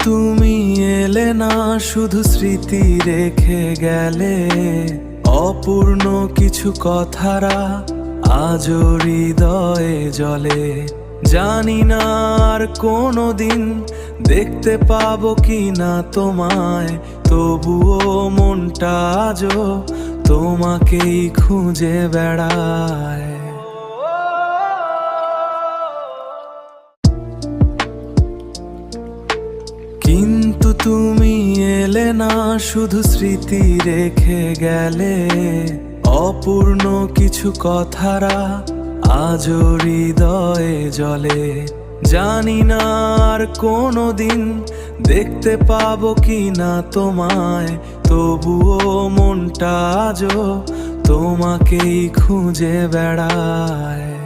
তুমি এলে না, শুধু স্মৃতি রেখে গেলে। অপূর্ণ কিছু কথারা আজও হৃদয়ে জ্বলে। জানি না আর কোনোদিন দেখতে পাবো কি না তোমায়, তবুও মনটা আজও তোমাকেই খুঁজে বেড়ায়। কিন্তু তুমি এলে না, শুধু স্মৃতি রেখে গেলে। অপূর্ণ কিছু কথারা আজও হৃদয়ে জ্বলে। জানি না আর কোনোদিন দেখতে পাবো কি না তোমায়, তবুও মনটা আজও তোমাকেই খুঁজে বেড়ায়।